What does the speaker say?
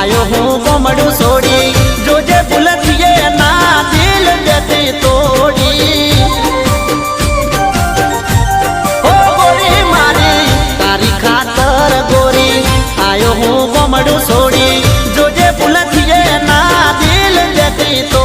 आयो हूँ गोमड़ू सोड़ी जोजे बुलतिए ना दिल देती तोड़ी ओ गोरी मारी तारी खातर गोरी आयो हूँ गोमड़ू सोड़ी जोजे बुलतिए ना दिल देती तो